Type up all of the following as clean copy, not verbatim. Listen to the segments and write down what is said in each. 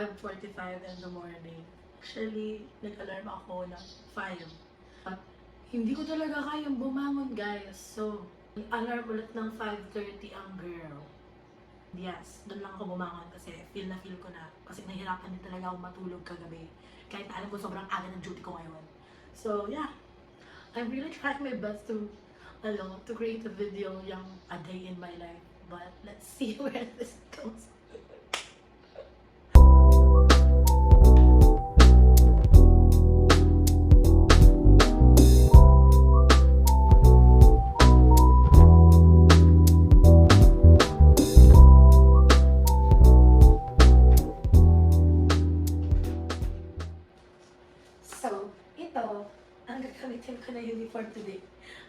5:45 in the morning. Actually, nag-alarm ako ng 5. At hindi ko talaga kayang bumangon, guys. So, alarm ulit ng 5:30 ang girl. Yes, doon lang ako bumangon kasi feel ko na. Kasi nahihirapan din talaga ako matulog kagabi. Kahit na alam ko sobrang aga ng duty ko ngayon. So, yeah. I'm really trying my best to create a video yung a day in my life. But let's see where this goes. So, ito ang gagamitin ko na uniform today.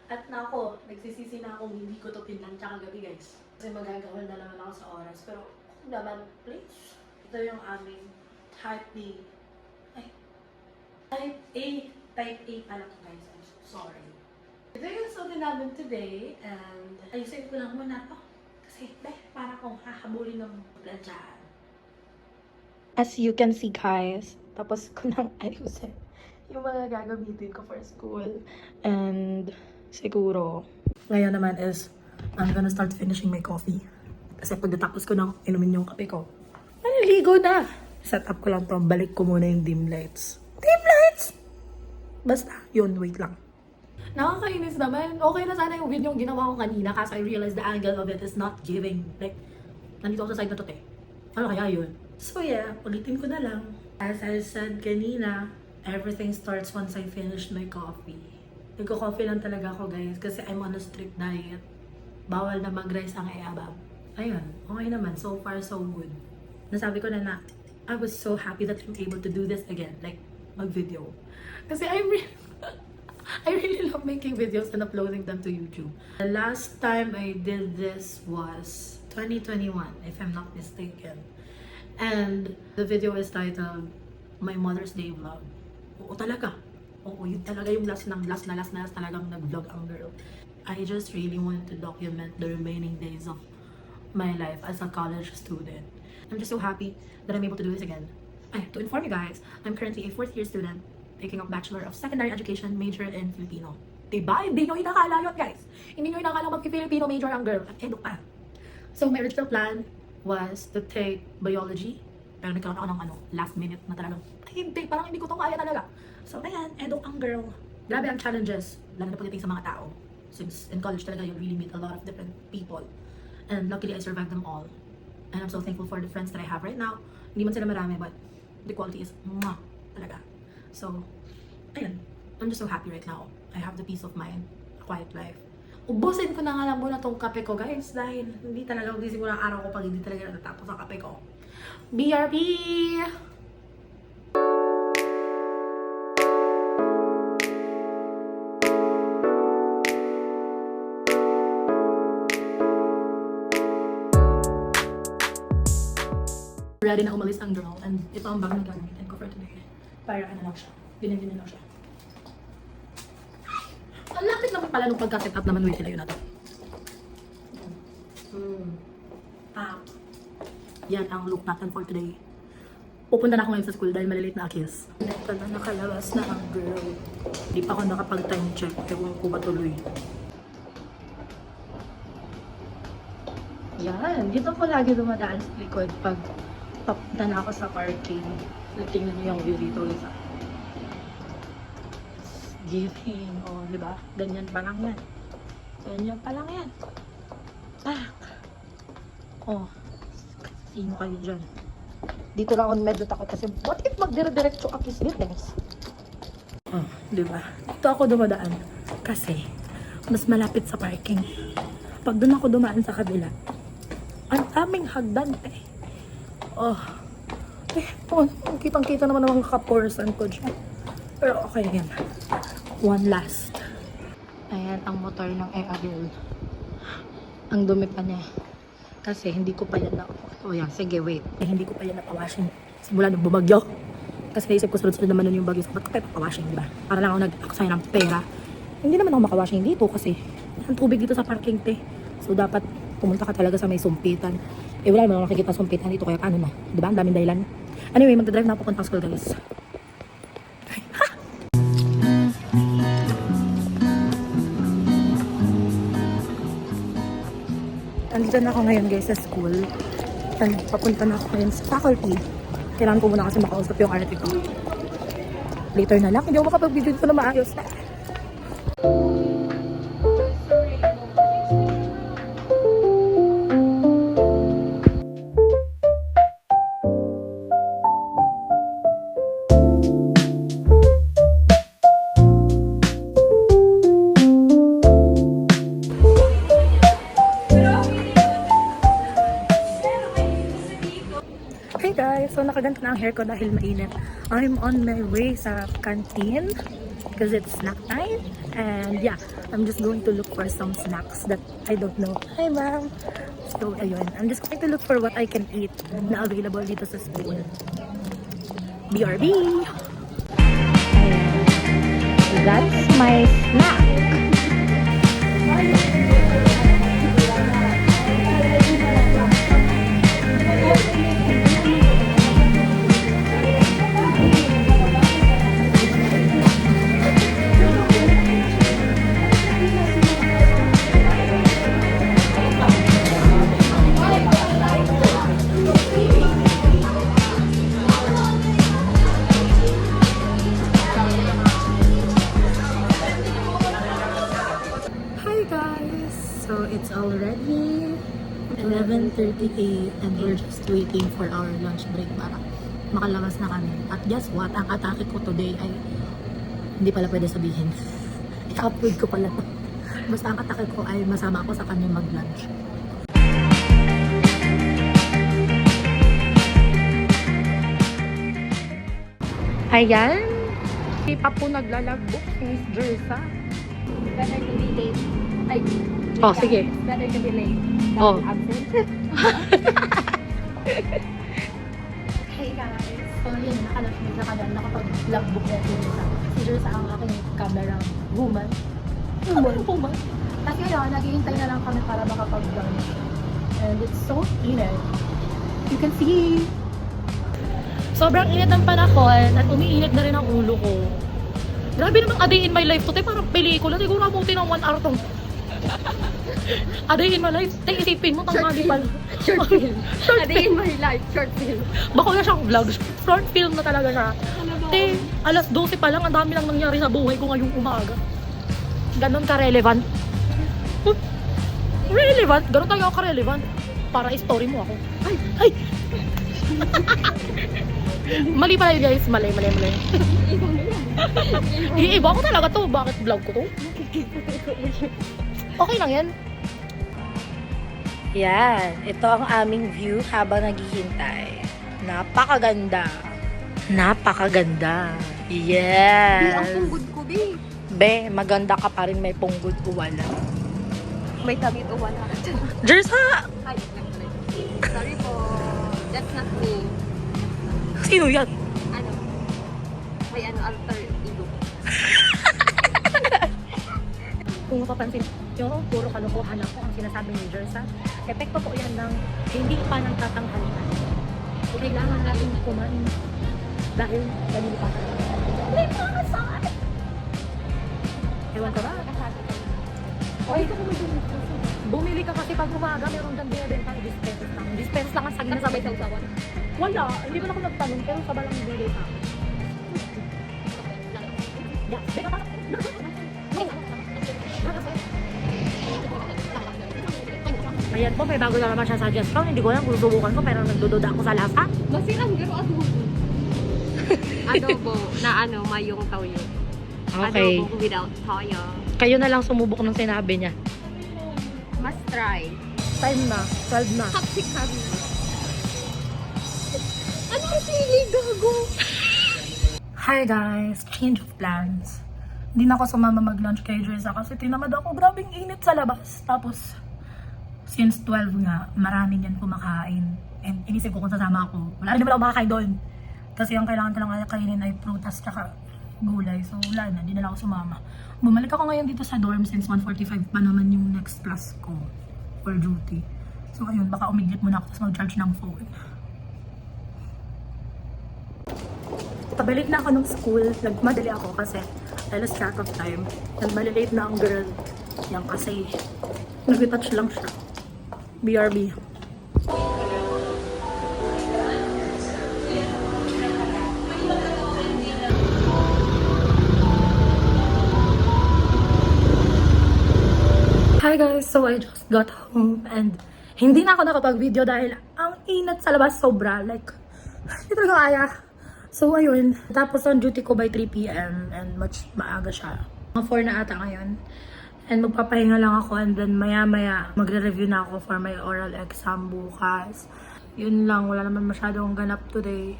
At na ako, nagsisisi na akong hindi ko to pinlansya kagabi, guys. Kasi magagawal na naman ako sa oras. Pero, kung naman, please. Ito yung aming type B. Ay, type A. Type A pala to, guys. I'm so sorry. Ito yung suot namin today. And, ayusin ko lang muna to. Kasi, para kong hahabulin ng plansyahan. As you can see, guys, tapos ko nang ayusin yung mga gagamitin ko for school. And siguro, ngayon naman is, I'm gonna start finishing my coffee. Kasi pagkatapos ko nang inumin yung kape ko, naliligo na. Set up ko lang to, balik ko muna yung dim lights. Dim lights! Basta, yun, wait lang. Nakakainis naman. Okay na sana yung video yung ginawa ko kanina kasi I realized the angle of it is not giving. Like, nandito ako sa side na to, te. Ano kaya yun? So yeah, ulitin ko na lang. As I said kanina, everything starts once I finish my coffee. Nagko-coffee lang talaga ako, guys, kasi I'm on a strict diet. Bawal na mag-rice ang iabab. Ayun, okay naman. So far, so good. Nasabi ko na I was so happy that I'm able to do this again. Like, mag-video. Kasi I really love making videos and uploading them to YouTube. The last time I did this was 2021, if I'm not mistaken. And the video is titled My Mother's Day Vlog. Oo talaga. Oo, yun talaga yung last talagang nag-vlog ang girl. I just really want to document the remaining days of my life as a college student. I'm just so happy that I'm able to do this again. To inform you guys, I'm currently a 4th year student taking up Bachelor of Secondary Education major in Filipino. Diba? Hindi nyo inakala yun, guys. Hindi nyo inakala mag-Filipino major ang girl. At edo pa. So my original plan was to take biology. Pero nagkaroon ako ng last minute na talagang, hindi, parang hindi ko to kaya talaga. So ayan, edo ang girl. Grabe ang challenges, lalo na pagdating sa mga tao. Since in college talaga, you really meet a lot of different people. And luckily, I survived them all. And I'm so thankful for the friends that I have right now. Hindi man sila marami, but the quality is mwah, talaga. So, ayun. I'm just so happy right now. I have the peace of mind, a quiet life. Ubusin ko na nga lang muna tong kape ko, guys, dahil hindi talaga magsisimula ang araw ko pag hindi talaga natatapos ang kape ko. BRB! Ready na umalis ang girl, and ito ang bag na gagamitin ko for today. Para ano lang siya, binigyan lang siya. Ang lapit naman pala nung pagka-set up naman, wait sila yun natin. Yan ang look natin for today. Pupunta na ako ngayon sa school dahil malilate na akis. Ito na, nakalabas na ang girl. Di pa ako nakapag-time check, ewan ko ba tuloy. Yan, dito ko lagi dumadaan sa likod pag papunta na ako sa parking. Tingnan niyo yung view dito, isa. Giving, di ba? Ganyan pa lang yan. Ganyan pa lang yan. Sino kayo dyan? Dito lang ako medyo takot kasi what if magdire-diretso akis buildings? Di ba? Dito ako dumadaan kasi mas malapit sa parking. Pag doon ako dumaan sa kabila, ang aming hagdan, kitang-kita naman ang mga kaporsan ko dyan. Pero okay yan. One last. Ayan ang motor ng Girl. Ang dumi pa niya. Kasi hindi ko pa yan sige, wait. Hindi ko pa yan napawashing. Simula nung bumagyo. Kasi naisip ko sunod-sunod naman nun yung bagyo. So, ba't ko pa papawashing, diba? Para lang ako nag-aksaya ng pera. Hindi naman ako makawashing dito kasi ang tubig dito sa parking, te. So, dapat pumunta ka talaga sa may sumpitan. Wala naman ako nakikita sumpitan dito, kaya paano na? Diba? Ang daming dahilan. Anyway, magdadrive na ako papuntang school, guys. Andito na ako ngayon, guys, sa school. And papunta na ako ngayon sa faculty. Kailangan ko muna kasi makausap yung arte ko. Later na lang. Hindi ako makapag-video dito na maayos. Hey guys! So nakaganto na ang hair ko dahil mainit. I'm on my way sa canteen because it's snack time. And yeah, I'm just going to look for some snacks that I don't know. Hi ma'am! So ayun, I'm just going to look for what I can eat na available dito sa school. BRB! That's my snack! So it's already 11:38 and we're just waiting for our lunch break para makalabas na kami. At guess what? Ang atake ko today ay hindi pala pwede sabihin. I-upload ko pala to. Basta ang atake ko ay masama ako sa kanya mag-lunch. Ayan. Hindi pa po naglalagbook si Miss Jersa. Better to be late. Oh, sige. Better to be late than Oh. absent. Hey guys. So yun, nakapag-logbook na ito sa si Jersa ang aking camera woman. Woman. Tapos yun, naghihintay na lang kami para makapag-lunch. And it's so init. You can see. Sobrang init ng panahon at umiinit na rin ang ulo ko. Grabe namang a day in my life to. Tayo parang pelikula. Tayo kung nabuti ng 1 hour tong. A day in my life. Tayo isipin mo, tanghali pala. Short film. A day in my life. Short film. Bako na siyang vlog. Short film na talaga siya. Te, alas 12 pa lang. Ang dami lang nangyari sa buhay ko ngayong umaga. Ganon ka-relevant. Relevant? Ganon tayo ka-relevant. Para i-story mo ako. Ay! Mali pala yun guys. Mali. Iiba ko talaga to. Bakit vlog ko to? Okay lang yan. Yan. Ito ang aming view habang naghihintay. Napakaganda. Yes. Ang punggod ko, be. Be, maganda ka pa rin may punggod o wala. May damit o wala. Jersa! Ay, sorry po. That's not me. Sino yan? Ano? May alter ego. Kung mapapansin nyo, puro kalokohan ako ang sinasabi ni Jersa. Epekto po yan ng hindi pa nang tatanghalian. Kailangan natin kumain dahil ganun pa. May mga saan! Ewan ka ba? Okay, bumili ka kasi pag umaga, meron kang binibentang dispense lang. Dispense lang ang saging na sabay sa usawan. Wala, hindi ko na ako nagtanong, pero sa balang bigay sa akin. Ayan po, may bago na naman siya sa suggestion. Hindi ko alam kung subukan ko, pero nagdududa ako sa lasa. Masirang pero adobo. Adobo na ano, mayong toyo. Okay. Adobo without toyo. Kayo na lang sumubok ng sinabi niya. Must try. Time na, 12 na. Capsicum. Ano ang sili, gago? Hi guys, change of plans. Hindi na ako sumama mag-lunch kay Jersa kasi tinamad ako. Grabing init sa labas. Tapos, since 12 nga, marami niyan kumakain. And inisip ko kung sasama ako. Wala rin naman ako makakain doon. Kasi ang kailangan talaga kainin ay prutas tsaka gulay. So wala na, hindi na lang ako sumama. Bumalik ako ngayon dito sa dorm since 1:45 pa naman yung next class ko for duty. So ayun, baka umiglit muna ako tapos mag-charge ng phone. pabalik na ako ng school, nagmadali ako kasi I lost track of time. Nagmalilate na ang girl. Yan kasi nag-retouch lang siya. BRB. Hi guys! So I just got home and hindi na ako nakapag-video dahil ang inat sa labas sobra. Like, hindi talaga kaya. So ayun, tapos on duty ko by 3 p.m. and much maaga siya. Mga 4 na ata ngayon. And magpapahinga lang ako and then maya-maya magre-review na ako for my oral exam bukas. Yun lang, wala naman masyadong ganap today.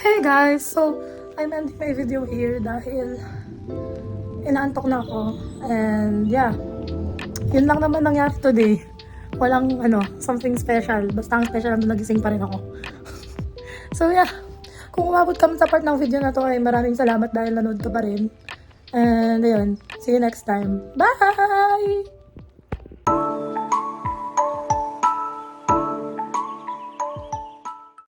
Hey guys! So, I'm ending my video here dahil inaantok na ako. And yeah, yun lang naman nangyari today. Walang something special. Basta ang special na nagising pa rin ako. So yeah, kung umabot ka sa part ng video na to ay maraming salamat dahil nanood ka pa rin. And ayun, see you next time. Bye!